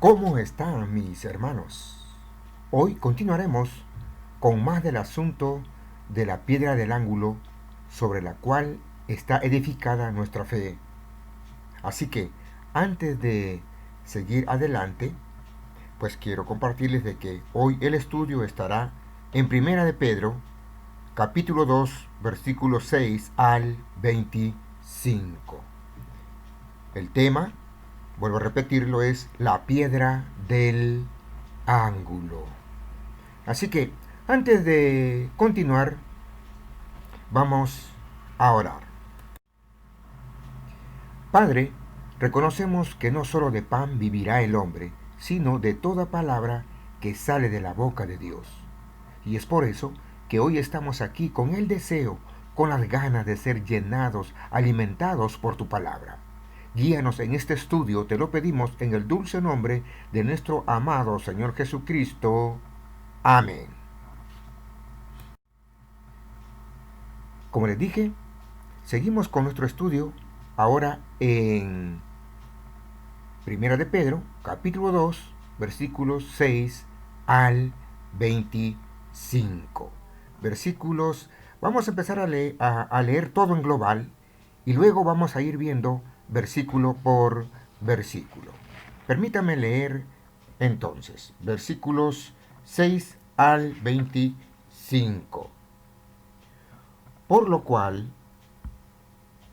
¿Cómo están mis hermanos? Hoy continuaremos con más del asunto de la piedra del ángulo sobre la cual está edificada nuestra fe. Así que antes de seguir adelante, pues quiero compartirles de que hoy el estudio estará en Primera de Pedro, capítulo 2, versículos 6 al 25. El tema, vuelvo a repetirlo, es la piedra del ángulo. Así que antes de continuar, vamos a orar. Padre, reconocemos que no solo de pan vivirá el hombre, sino de toda palabra que sale de la boca de Dios. Y es por eso que hoy estamos aquí con el deseo, con las ganas de ser llenados, alimentados por tu palabra. Guíanos en este estudio, te lo pedimos en el dulce nombre de nuestro amado Señor Jesucristo. Amén. Como les dije, seguimos con nuestro estudio ahora en Primera de Pedro, capítulo 2, versículos 6 al 25. Versículos, vamos a empezar a leer todo en global y luego vamos a ir viendo versículo por versículo. Permítame leer entonces versículos 6 al 25. Por lo cual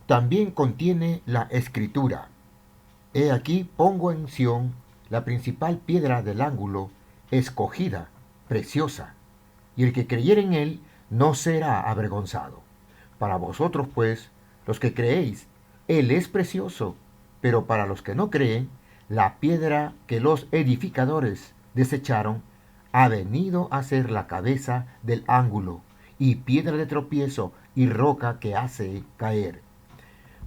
también contiene la escritura: He aquí pongo en Sión la principal piedra del ángulo, escogida, preciosa, y el que creyere en él no será avergonzado. Para vosotros, pues, los que creéis, él es precioso, pero para los que no creen, la piedra que los edificadores desecharon ha venido a ser la cabeza del ángulo, y piedra de tropiezo y roca que hace caer.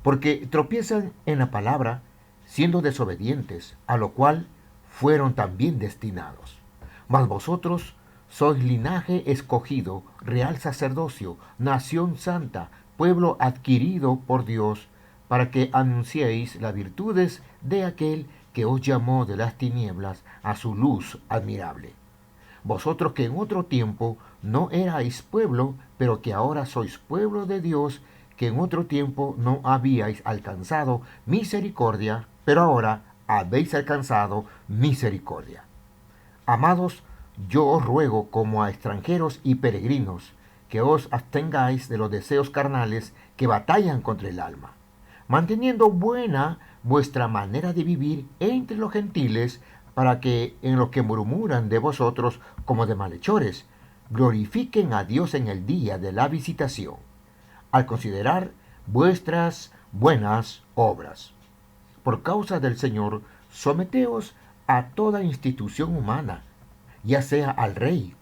Porque tropiezan en la palabra, siendo desobedientes, a lo cual fueron también destinados. Mas vosotros sois linaje escogido, real sacerdocio, nación santa, pueblo adquirido por Dios, para que anunciéis las virtudes de aquel que os llamó de las tinieblas a su luz admirable. Vosotros que en otro tiempo no erais pueblo, pero que ahora sois pueblo de Dios, que en otro tiempo no habíais alcanzado misericordia, pero ahora habéis alcanzado misericordia. Amados, yo os ruego como a extranjeros y peregrinos, que os abstengáis de los deseos carnales que batallan contra el alma, manteniendo buena vuestra manera de vivir entre los gentiles, para que en los que murmuran de vosotros como de malhechores, glorifiquen a Dios en el día de la visitación, al considerar vuestras buenas obras. Por causa del Señor, someteos a toda institución humana, ya sea al rey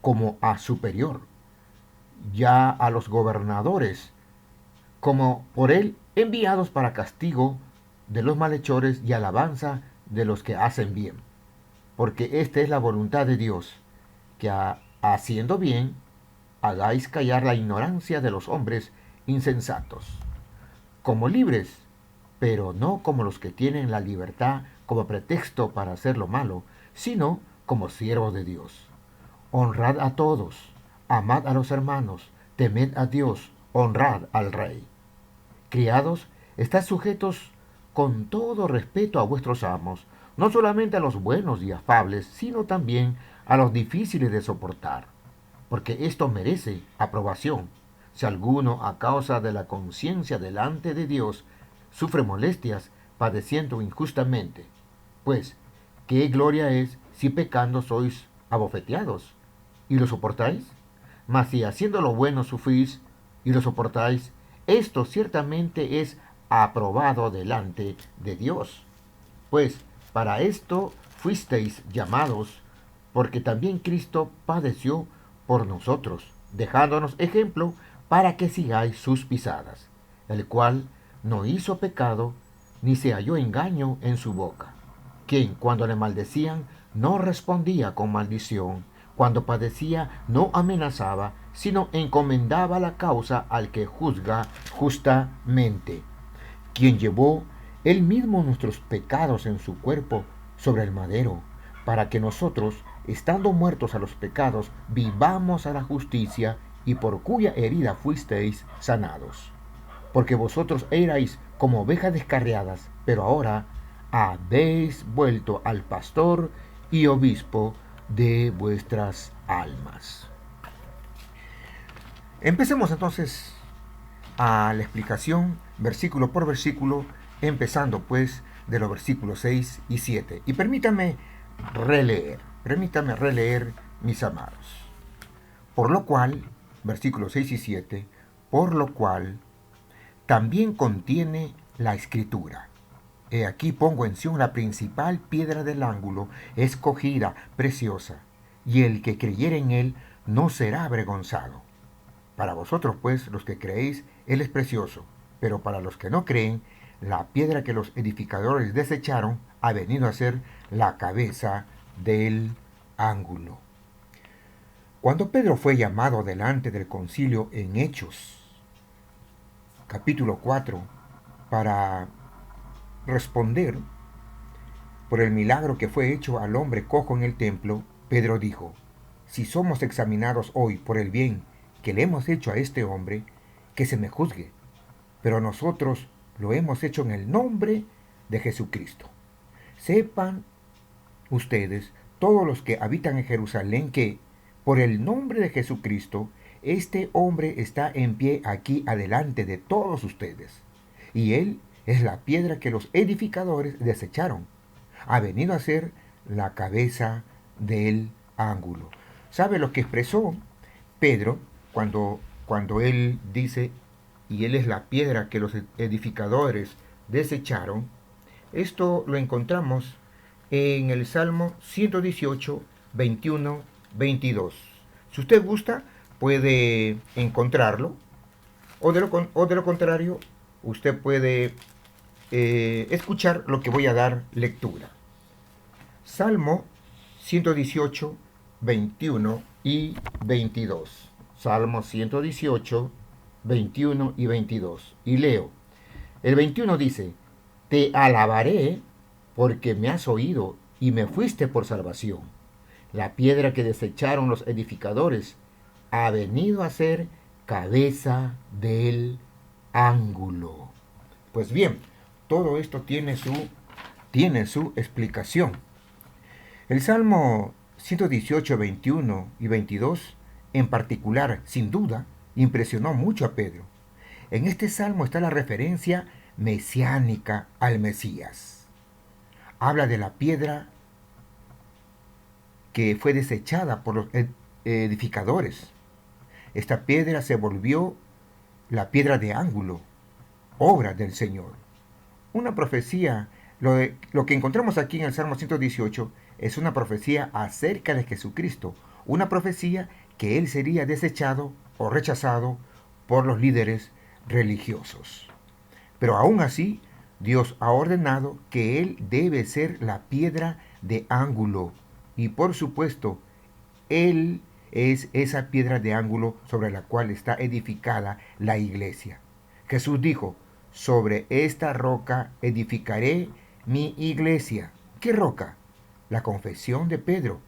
como a superior, ya a los gobernadores, como por él enviados para castigo de los malhechores y alabanza de los que hacen bien. Porque esta es la voluntad de Dios, que haciendo bien, hagáis callar la ignorancia de los hombres insensatos, como libres, pero no como los que tienen la libertad como pretexto para hacer lo malo, sino como siervos de Dios. Honrad a todos, amad a los hermanos, temed a Dios, honrad al rey. Criados, estad sujetos con todo respeto a vuestros amos, no solamente a los buenos y afables, sino también a los difíciles de soportar, porque esto merece aprobación. Si alguno, a causa de la conciencia delante de Dios, sufre molestias, padeciendo injustamente, pues, ¿qué gloria es si pecando sois abofeteados y lo soportáis? Mas si haciendo lo bueno sufrís y lo soportáis, esto ciertamente es aprobado delante de Dios. Pues para esto fuisteis llamados, porque también Cristo padeció por nosotros, dejándonos ejemplo para que sigáis sus pisadas, el cual no hizo pecado, ni se halló engaño en su boca, quien cuando le maldecían no respondía con maldición, cuando padecía no amenazaba, sino encomendaba la causa al que juzga justamente, quien llevó él mismo nuestros pecados en su cuerpo sobre el madero, para que nosotros, estando muertos a los pecados, vivamos a la justicia, y por cuya herida fuisteis sanados. Porque vosotros erais como ovejas descarriadas, pero ahora habéis vuelto al pastor y obispo de vuestras almas. Empecemos entonces a la explicación versículo por versículo, empezando pues de los versículos 6 y 7. Y permítanme releer, mis amados. Por lo cual, versículos 6 y 7, por lo cual también contiene la escritura. He aquí pongo en Sión la principal piedra del ángulo, escogida, preciosa, y el que creyere en él no será avergonzado. Para vosotros, pues, los que creéis, él es precioso, pero para los que no creen, la piedra que los edificadores desecharon ha venido a ser la cabeza del ángulo. Cuando Pedro fue llamado delante del concilio en Hechos, capítulo 4, para responder por el milagro que fue hecho al hombre cojo en el templo, Pedro dijo: si somos examinados hoy por el bien que le hemos hecho a este hombre, que se me juzgue, pero nosotros lo hemos hecho en el nombre de Jesucristo. Sepan ustedes, todos los que habitan en Jerusalén, que por el nombre de Jesucristo, este hombre está en pie aquí adelante de todos ustedes, y él es la piedra que los edificadores desecharon. Ha venido a ser la cabeza del ángulo. ¿Sabe lo que expresó Pedro cuando él dice, y él es la piedra que los edificadores desecharon? Esto lo encontramos en el Salmo 118, 21, 22. Si usted gusta, puede encontrarlo, o de lo contrario, usted puede escuchar lo que voy a dar lectura. Salmo 118, 21 y 22. Salmo 118, 21 y 22. Y leo. El 21 dice: te alabaré porque me has oído y me fuiste por salvación. La piedra que desecharon los edificadores ha venido a ser cabeza del ángulo. Pues bien, todo esto tiene su explicación. El Salmo 118, 21 y 22, en particular, sin duda, impresionó mucho a Pedro. En este salmo está la referencia mesiánica al Mesías. Habla de la piedra que fue desechada por los edificadores. Esta piedra se volvió la piedra de ángulo, obra del Señor. Una profecía, lo que encontramos aquí en el Salmo 118 es una profecía acerca de Jesucristo, una profecía que él sería desechado o rechazado por los líderes religiosos. Pero aún así, Dios ha ordenado que él debe ser la piedra de ángulo, y por supuesto, él es esa piedra de ángulo sobre la cual está edificada la iglesia. Jesús dijo: sobre esta roca edificaré mi iglesia. ¿Qué roca? La confesión de Pedro.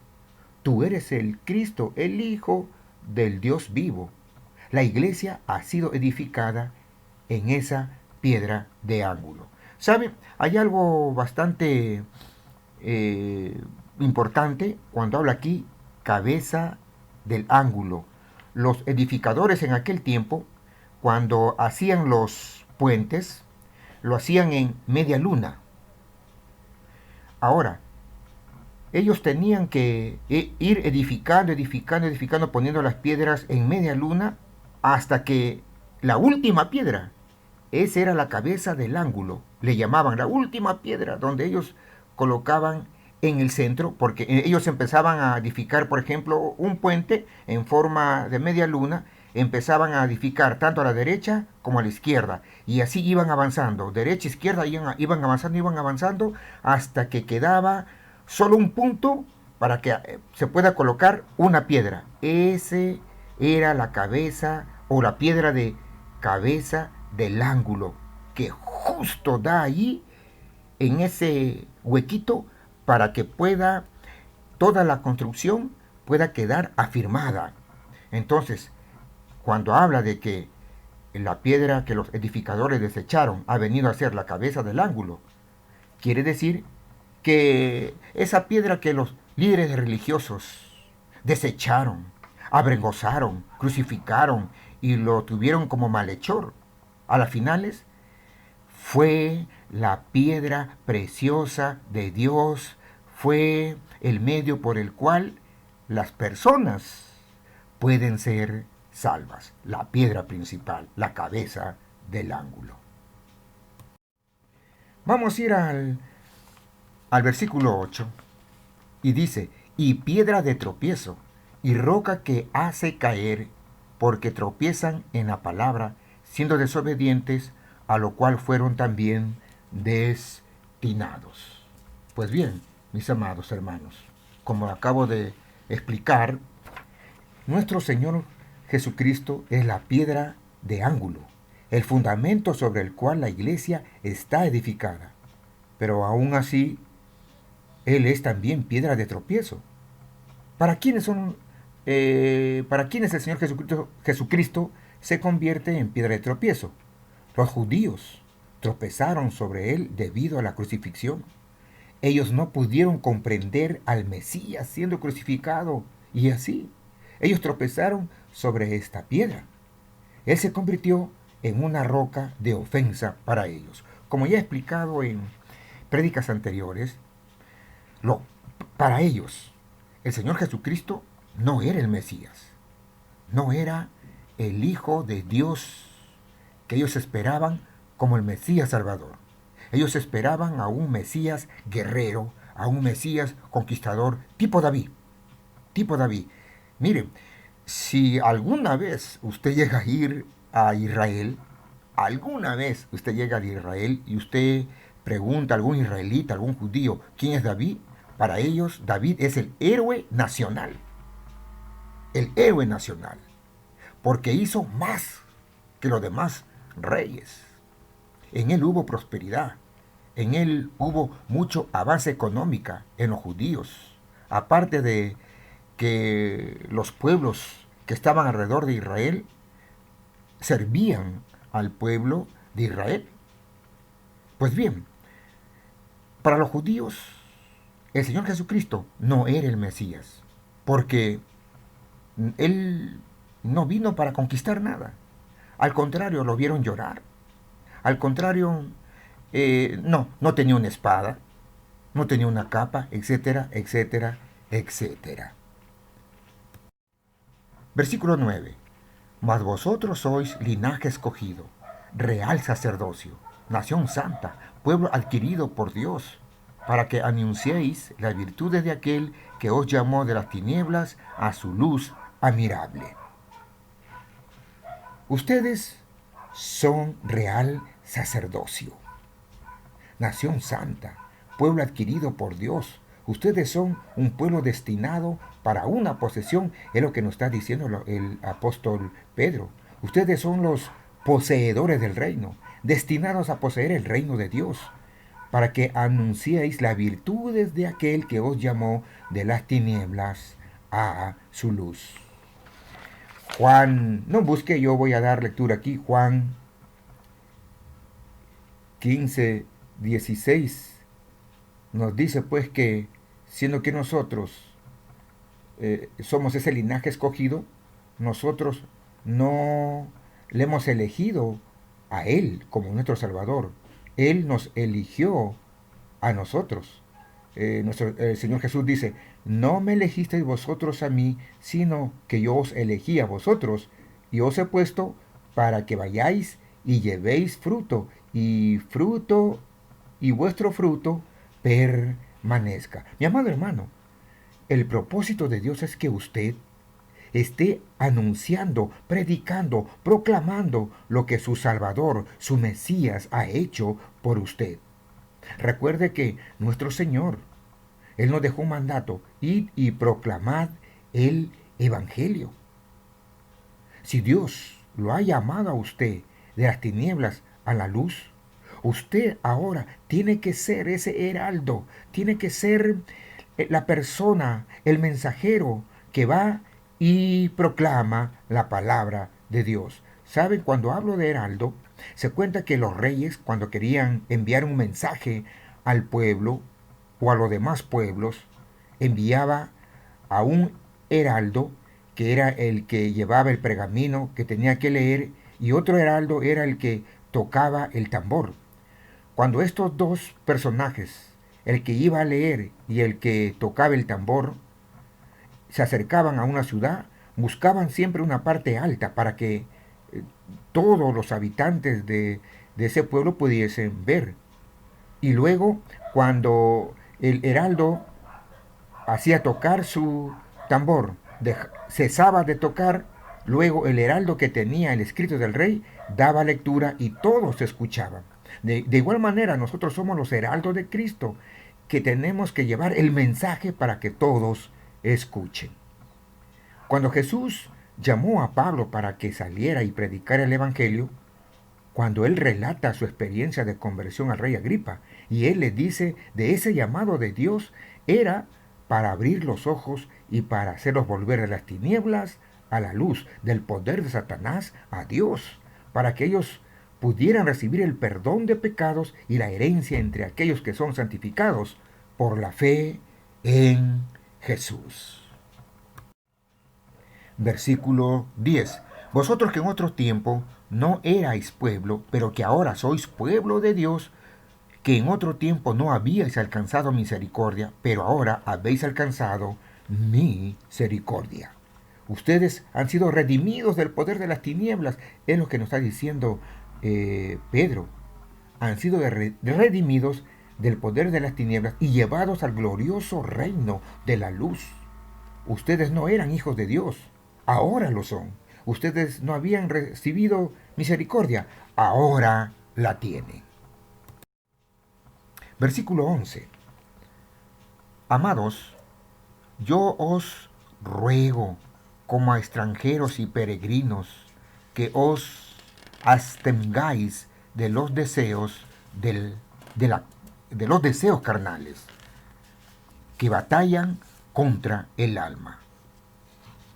Tú eres el Cristo, el Hijo del Dios vivo. La iglesia ha sido edificada en esa piedra de ángulo. ¿Sabe? Hay algo bastante importante cuando habla aquí cabeza del ángulo. Los edificadores en aquel tiempo, cuando hacían los puentes, lo hacían en media luna. Ahora, ellos tenían que ir edificando, poniendo las piedras en media luna hasta que la última piedra, esa era la cabeza del ángulo, le llamaban la última piedra, donde ellos colocaban en el centro, porque ellos empezaban a edificar, por ejemplo, un puente en forma de media luna, empezaban a edificar tanto a la derecha como a la izquierda, y así iban avanzando, derecha, izquierda, iban avanzando, hasta que quedaba solo un punto para que se pueda colocar una piedra. Ese era la cabeza o la piedra de cabeza del ángulo, que justo da ahí, en ese huequito, para que pueda toda la construcción pueda quedar afirmada. Entonces, cuando habla de que la piedra que los edificadores desecharon ha venido a ser la cabeza del ángulo, quiere decir que esa piedra que los líderes religiosos desecharon, avergonzaron, crucificaron y lo tuvieron como malhechor, a las finales fue la piedra preciosa de Dios, fue el medio por el cual las personas pueden ser salvas, la piedra principal, la cabeza del ángulo. Vamos a ir al versículo 8 y dice, y piedra de tropiezo y roca que hace caer, porque tropiezan en la palabra, siendo desobedientes, a lo cual fueron también destinados. Pues bien, mis amados hermanos, como acabo de explicar, nuestro Señor Jesucristo es la piedra de ángulo, el fundamento sobre el cual la iglesia está edificada. Pero aún así, Él es también piedra de tropiezo. ¿Para quiénes el Señor Jesucristo se convierte en piedra de tropiezo? Los judíos tropezaron sobre Él debido a la crucifixión. Ellos no pudieron comprender al Mesías siendo crucificado y así. Ellos tropezaron sobre esta piedra. Él se convirtió en una roca de ofensa para ellos. Como ya he explicado en prédicas anteriores, para ellos, el Señor Jesucristo no era el Mesías, no era el Hijo de Dios que ellos esperaban como el Mesías Salvador. Ellos esperaban a un Mesías guerrero, a un Mesías conquistador, tipo David. Tipo David. Miren, si alguna vez usted llega a ir a Israel, alguna vez usted llega a Israel y usted pregunta a algún israelita, algún judío, ¿quién es David? Para ellos, David es el héroe nacional. El héroe nacional. Porque hizo más que los demás reyes. En él hubo prosperidad. En él hubo mucho avance económica en los judíos. Aparte de que los pueblos que estaban alrededor de Israel servían al pueblo de Israel. Pues bien, para los judíos, el Señor Jesucristo no era el Mesías, porque Él no vino para conquistar nada. Al contrario, lo vieron llorar. Al contrario, no tenía una espada, no tenía una capa, etcétera, etcétera, etcétera. Versículo 9. Mas vosotros sois linaje escogido, real sacerdocio, nación santa, pueblo adquirido por Dios, para que anunciéis las virtudes de aquel que os llamó de las tinieblas a su luz admirable. Ustedes son real sacerdocio, nación santa, pueblo adquirido por Dios. Ustedes son un pueblo destinado para una posesión, es lo que nos está diciendo el apóstol Pedro. Ustedes son los poseedores del reino, destinados a poseer el reino de Dios, para que anunciéis las virtudes de aquel que os llamó de las tinieblas a su luz. Juan, no busque, yo voy a dar lectura aquí, Juan 15, 16, nos dice pues que siendo que nosotros somos ese linaje escogido, nosotros no le hemos elegido a Él como nuestro Salvador. Él nos eligió a nosotros. El Señor Jesús dice, no me elegisteis vosotros a mí, sino que yo os elegí a vosotros y os he puesto para que vayáis y llevéis fruto, y vuestro fruto permanezca. Mi amado hermano, el propósito de Dios es que usted esté anunciando, predicando, proclamando lo que su Salvador, su Mesías, ha hecho por usted. Recuerde que nuestro Señor, Él nos dejó un mandato, id y proclamad el Evangelio. Si Dios lo ha llamado a usted de las tinieblas a la luz, Usted ahora tiene que ser ese heraldo, tiene que ser la persona, el mensajero que va y proclama la palabra de Dios. ¿Saben? Cuando hablo de heraldo, se cuenta que los reyes, cuando querían enviar un mensaje al pueblo o a los demás pueblos, enviaba a un heraldo que era el que llevaba el pergamino que tenía que leer y otro heraldo era el que tocaba el tambor. Cuando estos dos personajes, el que iba a leer y el que tocaba el tambor, se acercaban a una ciudad, buscaban siempre una parte alta para que todos los habitantes de ese pueblo pudiesen ver. Y luego, cuando el heraldo hacía tocar su tambor, cesaba de tocar, luego el heraldo que tenía el escrito del rey daba lectura y todos escuchaban. De igual manera, nosotros somos los heraldos de Cristo, que tenemos que llevar el mensaje para que todos escuchen. Cuando Jesús llamó a Pablo para que saliera y predicara el Evangelio, cuando él relata su experiencia de conversión al rey Agripa, y él le dice de ese llamado de Dios, era para abrir los ojos y para hacerlos volver de las tinieblas a la luz, del poder de Satanás a Dios, para que ellos pudieran recibir el perdón de pecados y la herencia entre aquellos que son santificados por la fe en Jesús. Versículo 10. Vosotros que en otro tiempo no erais pueblo, pero que ahora sois pueblo de Dios, que en otro tiempo no habíais alcanzado misericordia, pero ahora habéis alcanzado misericordia. Ustedes han sido redimidos del poder de las tinieblas, es lo que nos está diciendo Pedro. Han sido redimidos del poder de las tinieblas y llevados al glorioso reino de la luz. Ustedes no eran hijos de Dios, ahora lo son. Ustedes no habían recibido misericordia, ahora la tienen. Versículo 11. Amados, yo os ruego, como a extranjeros y peregrinos, que os abstengáis de los deseos de los deseos carnales, que batallan contra el alma.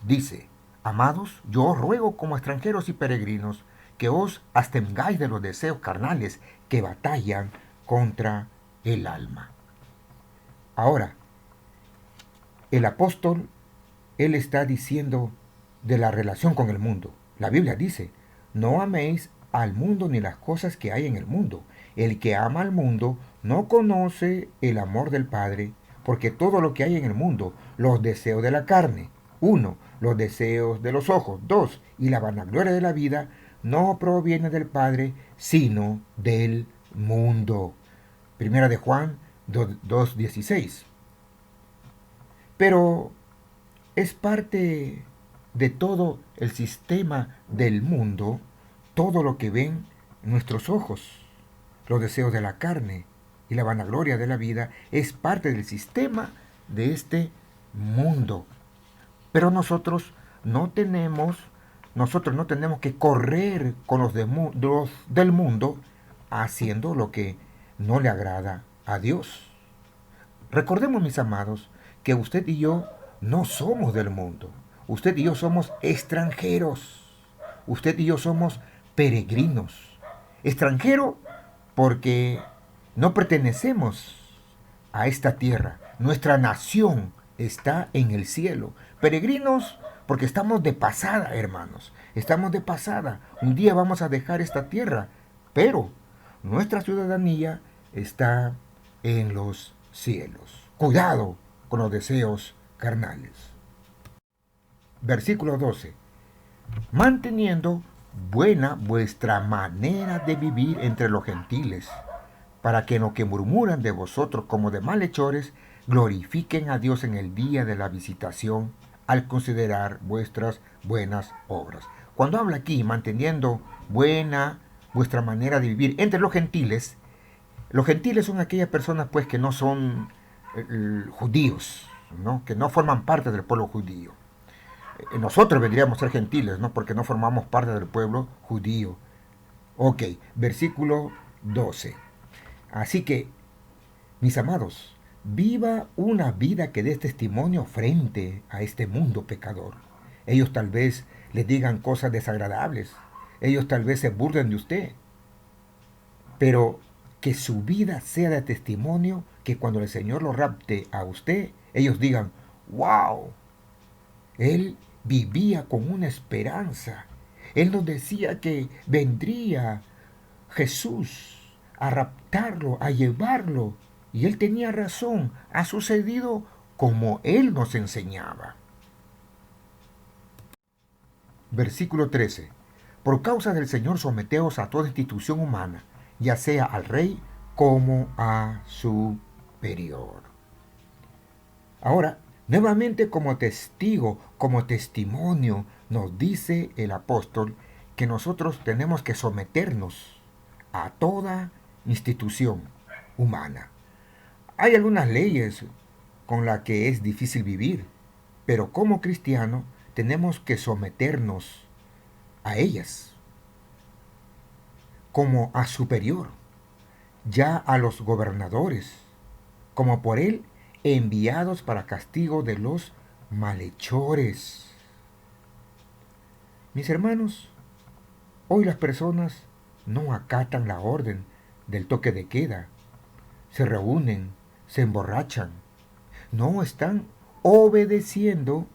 Dice, amados, yo os ruego como extranjeros y peregrinos, que os abstengáis de los deseos carnales que batallan contra el alma. Ahora, el apóstol, él está diciendo de la relación con el mundo. La Biblia dice, no améis al mundo ni las cosas que hay en el mundo. El que ama al mundo no conoce el amor del Padre, porque todo lo que hay en el mundo, los deseos de la carne, 1, los deseos de los ojos, 2, y la vanagloria de la vida, no proviene del Padre, sino del mundo. Primera de Juan 2:16. Pero es parte de todo el sistema del mundo, todo lo que ven nuestros ojos, los deseos de la carne y la vanagloria de la vida, es parte del sistema de este mundo. Pero nosotros no tenemos que correr con los del mundo haciendo lo que no le agrada a Dios. Recordemos, mis amados, que usted y yo no somos del mundo. Usted y yo somos extranjeros. Usted y yo somos peregrinos. Extranjero porque no pertenecemos a esta tierra. Nuestra nación está en el cielo. Peregrinos porque estamos de pasada, hermanos. Estamos de pasada. Un día vamos a dejar esta tierra, pero nuestra ciudadanía está en los cielos. Cuidado con los deseos carnales. Versículo 12. Manteniendo buena vuestra manera de vivir entre los gentiles, para que en lo que murmuran de vosotros como de malhechores, glorifiquen a Dios en el día de la visitación, al considerar vuestras buenas obras. Cuando habla aquí, manteniendo buena vuestra manera de vivir entre los gentiles son aquellas personas pues que no son judíos, ¿no? Que no forman parte del pueblo judío. Nosotros vendríamos a ser gentiles, ¿no? Porque no formamos parte del pueblo judío. Ok, versículo 12. Así que, mis amados, viva una vida que dé testimonio frente a este mundo pecador. Ellos tal vez le digan cosas desagradables. Ellos tal vez se burlen de usted. Pero que su vida sea de testimonio, que cuando el Señor lo rapte a usted, ellos digan, wow, Él vivía con una esperanza. Él nos decía que vendría Jesús a raptarlo, a llevarlo. Y Él tenía razón, ha sucedido como Él nos enseñaba. Versículo 13. Por causa del Señor someteos a toda institución humana, ya sea al rey como a su superior. Ahora, nuevamente como testigo, como testimonio, nos dice el apóstol que nosotros tenemos que someternos a toda institución humana. Hay algunas leyes con las que es difícil vivir, pero como cristiano tenemos que someternos a ellas como a superior, ya a los gobernadores, como por él enviados para castigo de los malhechores. Mis hermanos, hoy las personas no acatan la orden del toque de queda, se reúnen, se emborrachan, no están obedeciendo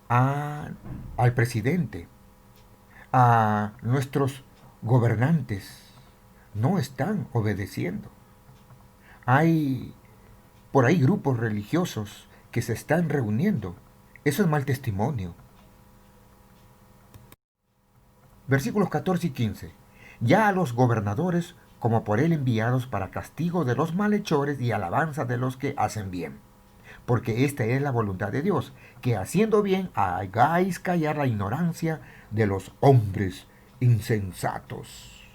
al presidente, a nuestros gobernantes, no están obedeciendo. Hay por ahí grupos religiosos que se están reuniendo. Eso es mal testimonio. Versículos 14 y 15. Ya a los gobernadores, como por él enviados para castigo de los malhechores y alabanza de los que hacen bien. Porque esta es la voluntad de Dios, que haciendo bien hagáis callar la ignorancia de los hombres insensatos.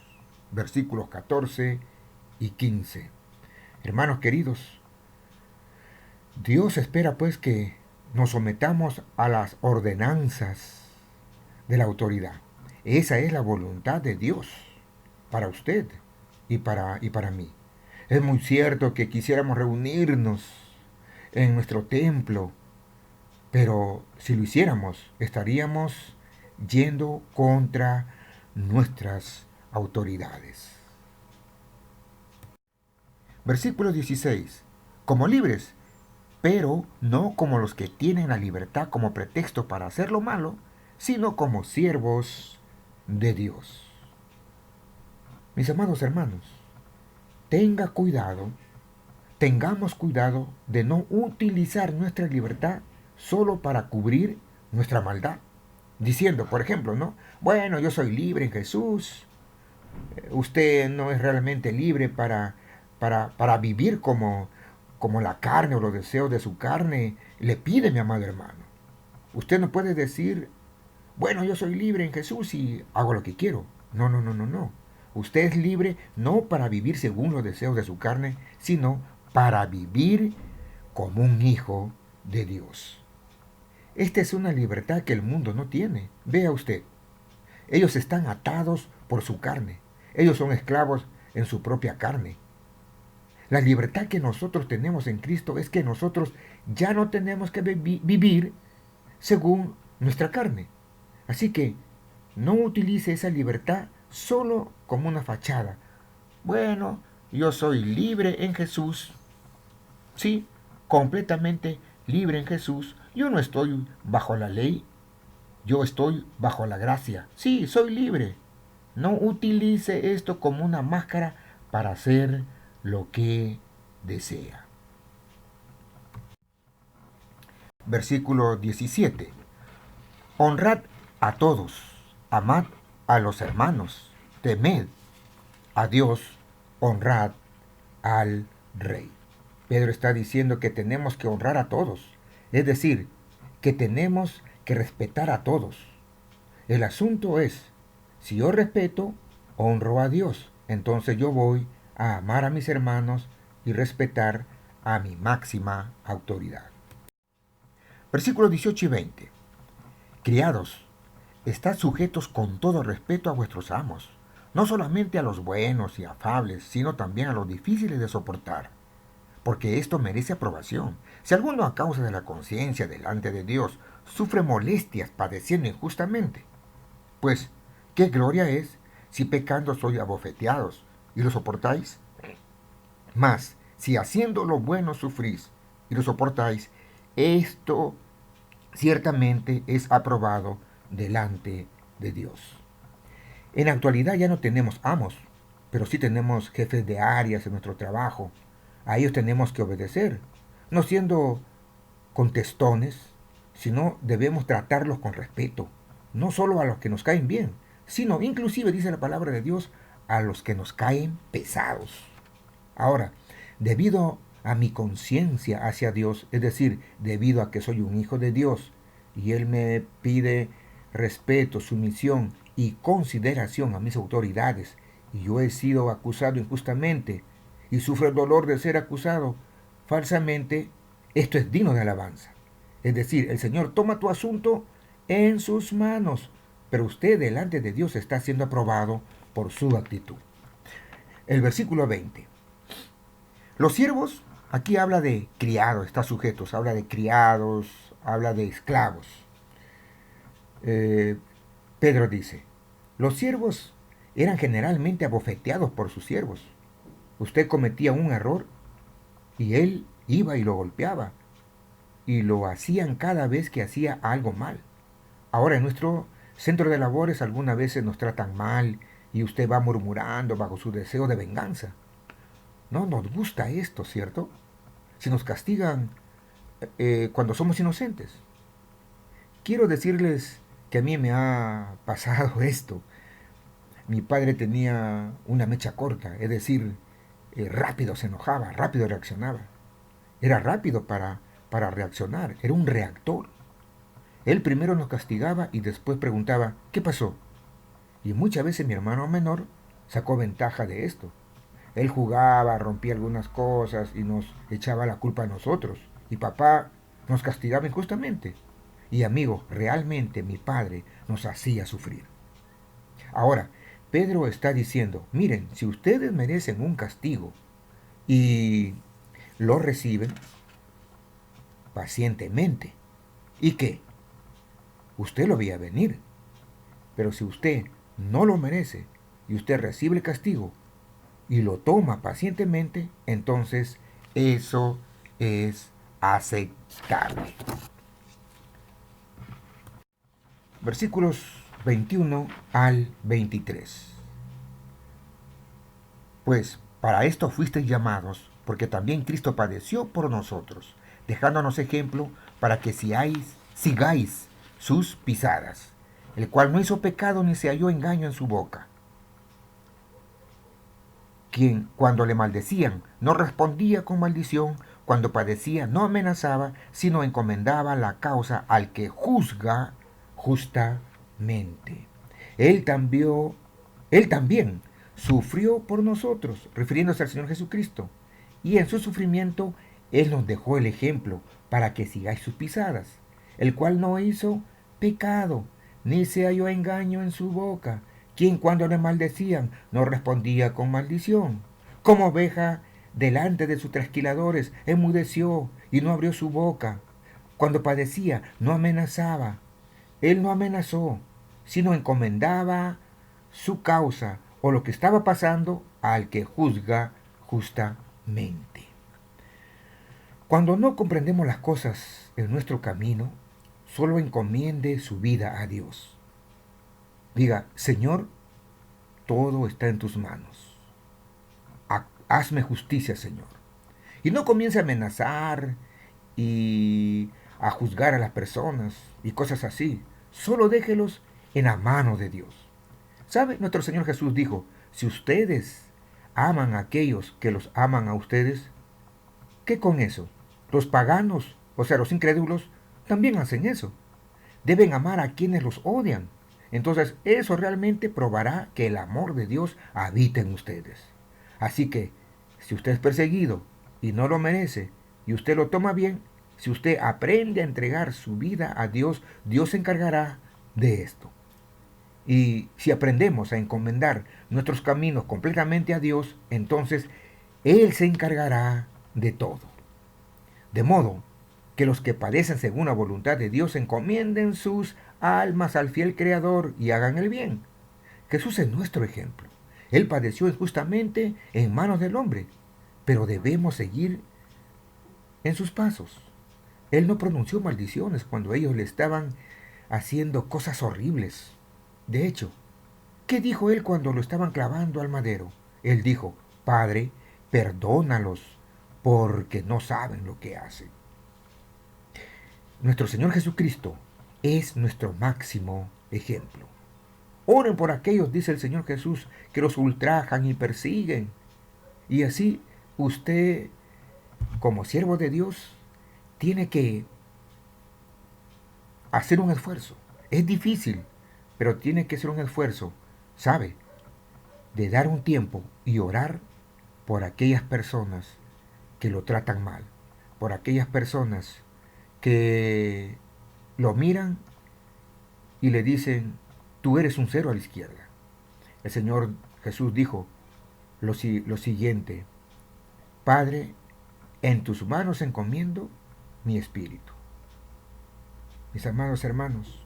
Versículos 14 y 15. Hermanos queridos, Dios espera pues que nos sometamos a las ordenanzas de la autoridad. Esa es la voluntad de Dios para usted y para mí. Es muy cierto que quisiéramos reunirnos en nuestro templo, pero si lo hiciéramos, estaríamos yendo contra nuestras autoridades. Versículo 16. Como libres, pero no como los que tienen la libertad como pretexto para hacer lo malo, sino como siervos de Dios. Mis amados hermanos, tenga cuidado, tengamos cuidado de no utilizar nuestra libertad solo para cubrir nuestra maldad. Diciendo, por ejemplo, ¿no? Bueno, yo soy libre en Jesús. Usted no es realmente libre para vivir como la carne o los deseos de su carne le pide, mi amado hermano. Usted no puede decir, bueno, yo soy libre en Jesús y hago lo que quiero. No, no, no, no, no. Usted es libre no para vivir según los deseos de su carne, sino para vivir como un hijo de Dios. Esta es una libertad que el mundo no tiene. Vea usted, ellos están atados por su carne. Ellos son esclavos en su propia carne. La libertad que nosotros tenemos en Cristo es que nosotros ya no tenemos que vivir según nuestra carne. Así que no utilice esa libertad solo como una fachada. Bueno, yo soy libre en Jesús. Sí, completamente libre en Jesús. Yo no estoy bajo la ley. Yo estoy bajo la gracia. Sí, soy libre. No utilice esto como una máscara para hacer lo que desea. Versículo 17. Honrad a todos, amad a los hermanos, temed a Dios, honrad al rey. Pedro está diciendo que tenemos que honrar a todos, es decir, que tenemos que respetar a todos. El asunto es, si yo respeto, honro a Dios, entonces yo voy a amar a mis hermanos y respetar a mi máxima autoridad. Versículos 18 y 20. Criados, estad sujetos con todo respeto a vuestros amos, no solamente a los buenos y afables, sino también a los difíciles de soportar, porque esto merece aprobación. Si alguno a causa de la conciencia delante de Dios sufre molestias padeciendo injustamente, pues, ¿qué gloria es si pecando sois abofeteados y lo soportáis? Mas, si haciendo lo bueno sufrís y lo soportáis, esto ciertamente es aprobado delante de Dios. En la actualidad ya no tenemos amos, pero sí tenemos jefes de áreas en nuestro trabajo. A ellos tenemos que obedecer, no siendo contestones, sino debemos tratarlos con respeto, no solo a los que nos caen bien, sino inclusive, dice la palabra de Dios, a los que nos caen pesados. Ahora, debido a mi conciencia hacia Dios, es decir, debido a que soy un hijo de Dios, y Él me pide respeto, sumisión y consideración a mis autoridades, y yo he sido acusado injustamente, y sufro el dolor de ser acusado falsamente, esto es digno de alabanza. Es decir, el Señor toma tu asunto en sus manos, pero usted delante de Dios está siendo aprobado por su actitud. El versículo 20. Los siervos, aquí habla de criados, está sujetos, habla de criados, habla de esclavos. Eh, Pedro dice, los siervos eran generalmente abofeteados por sus siervos. Usted cometía un error y él iba y lo golpeaba. Y lo hacían cada vez que hacía algo mal. Ahora en nuestro centro de labores algunas veces nos tratan mal y usted va murmurando bajo su deseo de venganza. No nos gusta esto, ¿cierto? Si nos castigan cuando somos inocentes. Quiero decirles que a mí me ha pasado esto. Mi padre tenía una mecha corta, es decir, rápido se enojaba, rápido reaccionaba. Era rápido para reaccionar, era un reactor. Él primero nos castigaba y después preguntaba, ¿qué pasó? Y muchas veces mi hermano menor sacó ventaja de esto. Él jugaba, rompía algunas cosas y nos echaba la culpa a nosotros. Y papá nos castigaba injustamente. Y amigo, realmente mi padre nos hacía sufrir. Ahora, Pedro está diciendo, miren, si ustedes merecen un castigo y lo reciben pacientemente, ¿y qué? Usted lo veía venir. Pero si usted no lo merece y usted recibe el castigo y lo toma pacientemente, entonces eso es aceptable. Versículos 21 al 23. Pues para esto fuisteis llamados, porque también Cristo padeció por nosotros, dejándonos ejemplo para que sigáis sus pisadas, el cual no hizo pecado ni se halló engaño en su boca, quien cuando le maldecían no respondía con maldición, cuando padecía no amenazaba, sino encomendaba la causa al que juzga justamente. Él también, él también sufrió por nosotros, refiriéndose al Señor Jesucristo, y en su sufrimiento Él nos dejó el ejemplo para que sigáis sus pisadas, el cual no hizo pecado, ni se halló engaño en su boca, quien cuando le maldecían no respondía con maldición. Como oveja delante de sus trasquiladores enmudeció y no abrió su boca. Cuando padecía no amenazaba. Él no amenazó, sino encomendaba su causa o lo que estaba pasando al que juzga justamente. Cuando no comprendemos las cosas en nuestro camino, solo encomiende su vida a Dios. Diga, Señor, todo está en tus manos. Hazme justicia, Señor. Y no comience a amenazar y a juzgar a las personas y cosas así. Solo déjelos en la mano de Dios. ¿Sabe? Nuestro Señor Jesús dijo, si ustedes aman a aquellos que los aman a ustedes, ¿qué con eso? Los paganos, o sea, los incrédulos, también hacen eso. Deben amar a quienes los odian. Entonces eso realmente probará que el amor de Dios habita en ustedes. Así que, si usted es perseguido y no lo merece, y usted lo toma bien, si usted aprende a entregar su vida a Dios, Dios se encargará de esto. Y si aprendemos a encomendar nuestros caminos completamente a Dios, entonces Él se encargará de todo. De modo que los que padecen según la voluntad de Dios encomienden sus almas al fiel Creador y hagan el bien. Jesús es nuestro ejemplo. Él padeció injustamente en manos del hombre, pero debemos seguir en sus pasos. Él no pronunció maldiciones cuando ellos le estaban haciendo cosas horribles. De hecho, ¿qué dijo él cuando lo estaban clavando al madero? Él dijo, Padre, perdónalos, porque no saben lo que hacen. Nuestro Señor Jesucristo es nuestro máximo ejemplo. Oren por aquellos, dice el Señor Jesús, que los ultrajan y persiguen. Y así usted, como siervo de Dios, tiene que hacer un esfuerzo. Es difícil, pero tiene que hacer un esfuerzo, ¿sabe? De dar un tiempo y orar por aquellas personas que lo tratan mal, por aquellas personas que lo miran y le dicen, tú eres un cero a la izquierda. El Señor Jesús dijo lo siguiente, Padre, en tus manos encomiendo mi espíritu. Mis amados hermanos,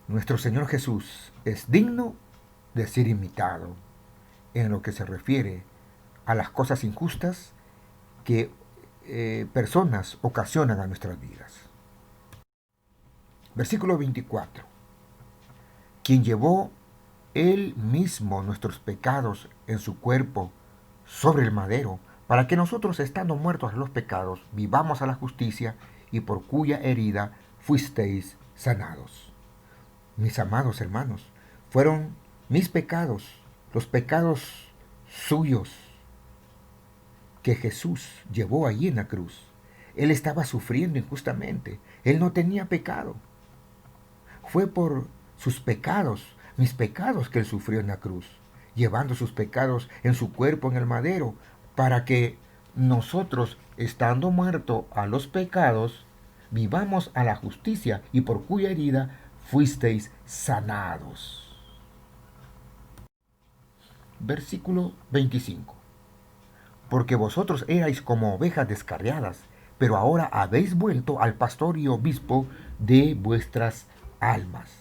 nuestro Señor Jesús es digno de ser imitado en lo que se refiere a las cosas injustas que personas ocasionan a nuestras vidas. Versículo 24. Quien llevó él mismo nuestros pecados en su cuerpo sobre el madero, para que nosotros, estando muertos a los pecados, vivamos a la justicia, y por cuya herida fuisteis sanados. Mis amados hermanos, fueron mis pecados, los pecados suyos, que Jesús llevó allí en la cruz. Él estaba sufriendo injustamente. Él no tenía pecado. Fue por sus pecados, mis pecados, que Él sufrió en la cruz, llevando sus pecados en su cuerpo en el madero, para que nosotros, estando muertos a los pecados, vivamos a la justicia, y por cuya herida fuisteis sanados. Versículo 25. Porque vosotros erais como ovejas descarriadas, pero ahora habéis vuelto al pastor y obispo de vuestras almas.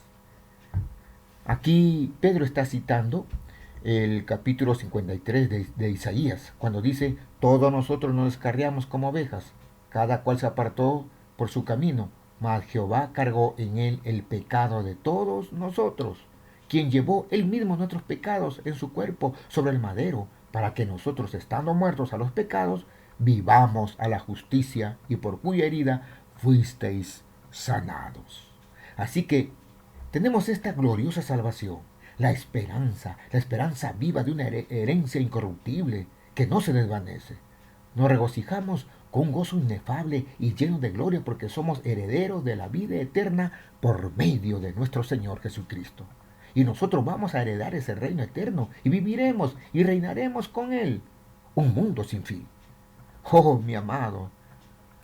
Aquí Pedro está citando el capítulo 53 de Isaías, cuando dice, todos nosotros nos descarriamos como ovejas, cada cual se apartó por su camino, mas Jehová cargó en él el pecado de todos nosotros, quien llevó él mismo nuestros pecados en su cuerpo sobre el madero, para que nosotros, estando muertos a los pecados, vivamos a la justicia, y por cuya herida fuisteis sanados. Así que tenemos esta gloriosa salvación, la esperanza viva de una herencia incorruptible que no se desvanece. Nos regocijamos con un gozo inefable y lleno de gloria, porque somos herederos de la vida eterna por medio de nuestro Señor Jesucristo. Y nosotros vamos a heredar ese reino eterno y viviremos y reinaremos con Él. Un mundo sin fin. Oh, mi amado,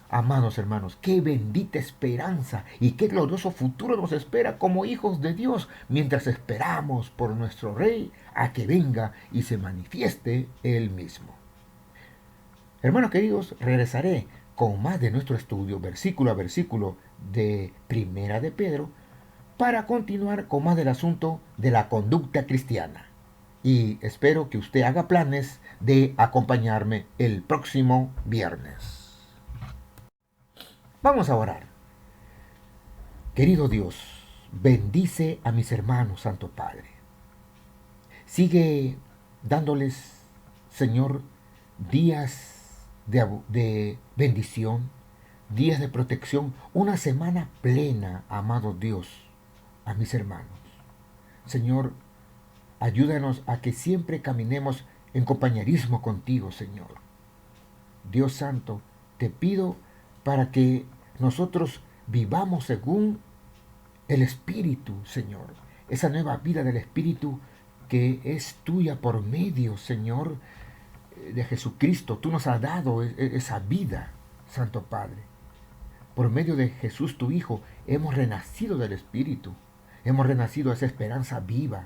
amados hermanos, qué bendita esperanza y qué glorioso futuro nos espera como hijos de Dios, mientras esperamos por nuestro Rey a que venga y se manifieste Él mismo. Hermanos queridos, regresaré con más de nuestro estudio, versículo a versículo, de Primera de Pedro, para continuar con más del asunto de la conducta cristiana. Y espero que usted haga planes de acompañarme el próximo viernes. Vamos a orar. Querido Dios, bendice a mis hermanos, Santo Padre. Sigue dándoles, Señor, días de bendición, días de protección, una semana plena, amado Dios, a mis hermanos. Señor, ayúdanos a que siempre caminemos en compañerismo contigo, Señor. Dios Santo, te pido para que nosotros vivamos según el Espíritu, Señor. Esa nueva vida del Espíritu que es tuya por medio, Señor, de Jesucristo. Tú nos has dado esa vida, Santo Padre. Por medio de Jesús, tu Hijo, hemos renacido del Espíritu. Hemos renacido a esa esperanza viva.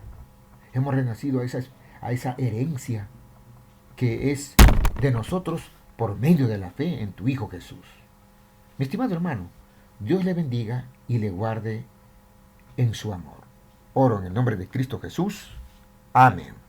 Hemos renacido a esa herencia que es de nosotros por medio de la fe en tu Hijo Jesús. Mi estimado hermano, Dios le bendiga y le guarde en su amor. Oro en el nombre de Cristo Jesús. Amén.